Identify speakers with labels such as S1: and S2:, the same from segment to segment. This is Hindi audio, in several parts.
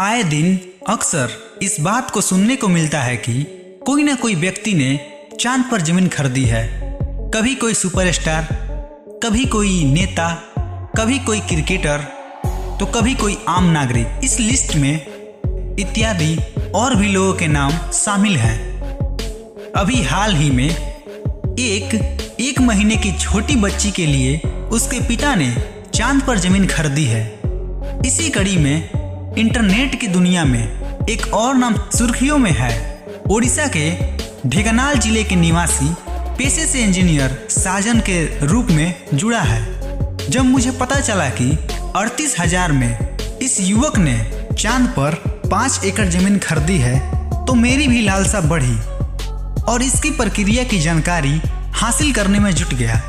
S1: आए दिन अक्सर इस बात को सुनने को मिलता है कि कोई ना कोई व्यक्ति ने चांद पर जमीन खरीदी है। कभी कोई सुपरस्टार, कभी कोई नेता, कभी कोई क्रिकेटर, तो कभी कोई आम नागरिक। इस लिस्ट में इत्यादि और भी लोगों के नाम शामिल हैं। अभी हाल ही में एक महीने की छोटी बच्ची के लिए उसके पिता ने चांद पर जमीन खरीदी है। इसी कड़ी में इंटरनेट की दुनिया में एक और नाम सुर्खियों में है। ओडिशा के ढेंकनाल जिले के निवासी पेशे से इंजीनियर साजन के रूप में जुड़ा है। जब मुझे पता चला कि 38,000 में इस युवक ने चांद पर 5 एकड़ जमीन खरीदी है तो मेरी भी लालसा बढ़ी और इसकी प्रक्रिया की जानकारी हासिल करने में जुट गया।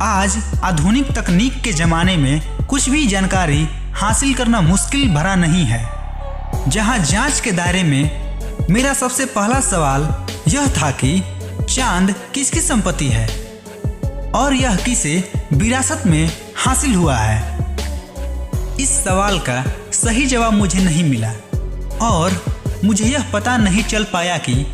S1: आज आधुनिक तकनीक के ज़माने में कुछ भी जानकारी हासिल करना मुश्किल भरा नहीं है। जहां जांच के दायरे में मेरा सबसे पहला सवाल यह था कि चांद किसकी संपत्ति है और यह किसे विरासत में हासिल हुआ है। इस सवाल का सही जवाब मुझे नहीं मिला और मुझे यह पता नहीं चल पाया कि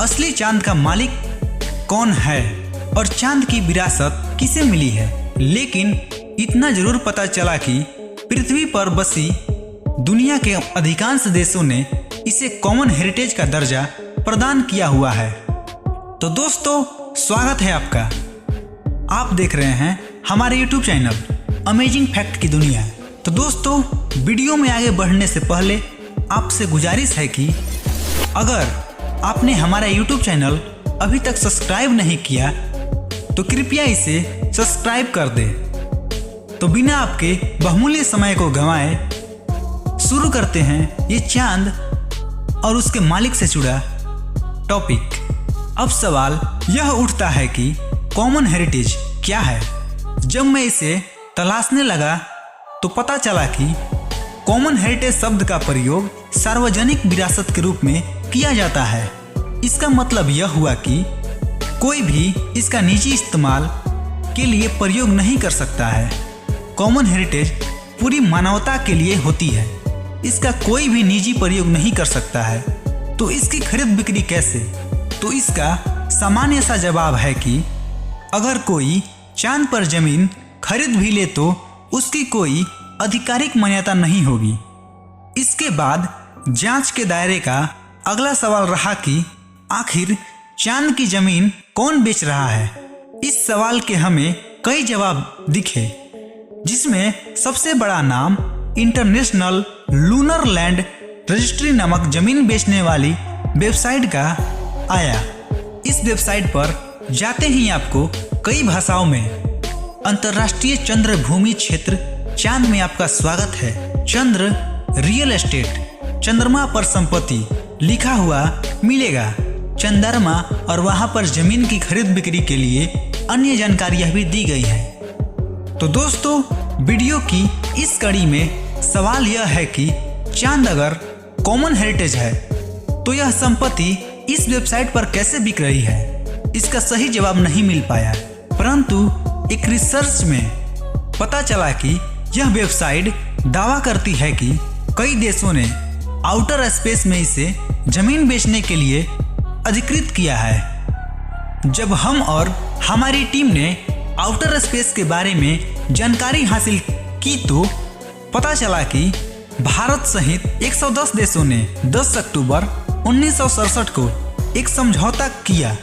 S1: असली चांद का मालिक कौन है और चांद की विरासत किसे मिली है। लेकिन इतना जरूर पता चला कि पृथ्वी पर बसी दुनिया के अधिकांश देशों ने इसे कॉमन हेरिटेज का दर्जा प्रदान किया हुआ है। तो दोस्तों, स्वागत है आपका। आप देख रहे हैं हमारे YouTube चैनल अमेजिंग फैक्ट की दुनिया। तो दोस्तों, वीडियो में आगे बढ़ने से पहले आपसे गुजारिश है कि अगर आपने हमारा YouTube चैनल अभी तक सब्सक्राइब नहीं किया तो कृपया इसे सब्सक्राइब कर दें। तो बिना आपके बहुमूल्य समय को गंवाए शुरू करते हैं ये चांद और उसके मालिक से जुड़ा टॉपिक। अब सवाल यह उठता है कि कॉमन हेरिटेज क्या है। जब मैं इसे तलाशने लगा तो पता चला कि कॉमन हेरिटेज शब्द का प्रयोग सार्वजनिक विरासत के रूप में किया जाता है। इसका मतलब यह हुआ कि कोई भी इसका निजी इस्तेमाल के लिए प्रयोग नहीं कर सकता है। कॉमन हेरिटेज पूरी मानवता के लिए होती है। इसका कोई भी निजी प्रयोग नहीं कर सकता है। तो इसकी खरीद बिक्री कैसे? तो इसका सामान्य सा जवाब है कि अगर कोई चांद पर जमीन खरीद भी ले तो उसकी कोई आधिकारिक मान्यता नहीं होगी। इसके बाद जांच के दायरे का अगला सवाल रहा कि आखिर चांद की जमीन कौन बेच रहा है। इस सवाल के हमें कई जवाब दिखे, जिसमें सबसे बड़ा नाम इंटरनेशनल लूनर लैंड रजिस्ट्री नामक जमीन बेचने वाली वेबसाइट का आया। इस वेबसाइट पर जाते ही आपको कई भाषाओं में अंतर्राष्ट्रीय चंद्र भूमि क्षेत्र चांद में आपका स्वागत है, चंद्र रियल एस्टेट, चंद्रमा पर संपत्ति लिखा हुआ मिलेगा। चंद्रमा और वहां पर जमीन की खरीद बिक्री के लिए अन्य जानकारियां भी दी गई है। तो दोस्तों, वीडियो की इस कड़ी में सवाल यह है कि चांद अगर कॉमन हेरिटेज है तो यह संपत्ति इस वेबसाइट पर कैसे बिक रही है। इसका सही जवाब नहीं मिल पाया, परंतु एक रिसर्च में पता चला कि यह वेबसाइट दावा करती है कि कई देशों ने आउटर स्पेस में इसे जमीन बेचने के लिए अधिकृत किया है। जब हम और हमारी टीम ने आउटर स्पेस के बारे में जानकारी हासिल की तो पता चला कि भारत सहित 110 देशों ने 10 अक्टूबर 1967 को एक समझौता किया।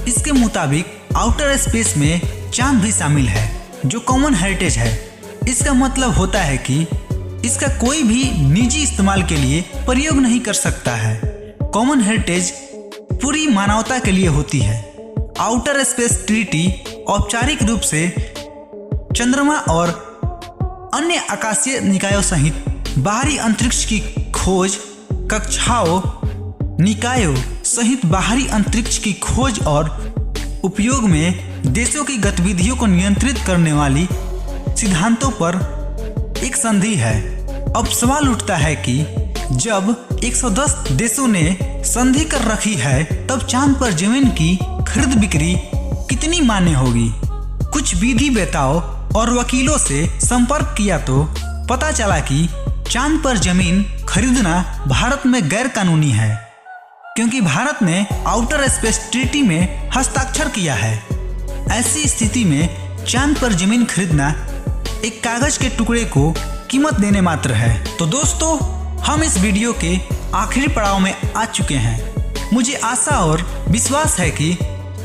S1: इसके मुताबिक आउटर स्पेस में चांद भी शामिल है जो कॉमन हेरिटेज है। इसका मतलब होता है कि इसका कोई भी निजी इस्तेमाल के लिए प्रयोग नहीं कर सकता है। कॉमन हेरिटेज पूरी मानवता के लिए होती है। आउटर स्पेस ट्रीटी औपचारिक रूप से चंद्रमा और अन्य आकाशीय निकायों सहित बाहरी अंतरिक्ष की खोज, कक्षाओं, निकायों सहित बाहरी अंतरिक्ष की खोज और उपयोग में देशों की गतिविधियों को नियंत्रित करने वाली सिद्धांतों पर एक संधि है। अब सवाल उठता है कि जब 110 देशों ने संधि कर रखी है तब चांद पर जमीन की खरीद बिक्री कितनी मान्य होगी। कुछ विधि वेताओं और वकीलों से संपर्क किया तो पता चला कि चांद पर जमीन खरीदना भारत में गैर कानूनी है, क्योंकि भारत ने आउटर स्पेस ट्रीटी में हस्ताक्षर किया है। ऐसी स्थिति में चांद पर जमीन खरीदना एक कागज के टुकड़े को कीमत देने मात्र है। तो दोस्तों, हम इस वीडियो के आखिरी पड़ाव में आ चुके हैं। मुझे आशा और विश्वास है कि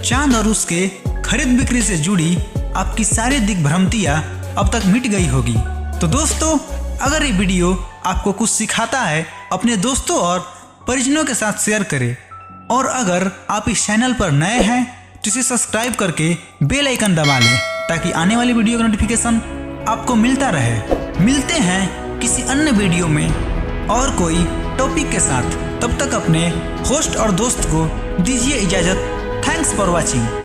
S1: चांद और उसके खरीद बिक्री से जुड़ी आपकी सारी दिग्भ्रांतियां अब तक मिट गई होगी। तो दोस्तों, अगर ये वीडियो आपको कुछ सिखाता है, अपने दोस्तों और परिजनों के साथ शेयर करें। और अगर आप इस चैनल पर नए हैं तो इसे सब्सक्राइब करके बेल आइकन दबा लें, ताकि आने वाली वीडियो का नोटिफिकेशन आपको मिलता रहे। मिलते हैं किसी अन्य वीडियो में और कोई टॉपिक के साथ। तब तक अपने होस्ट और दोस्त को दीजिए इजाज़त। Thanks for watching.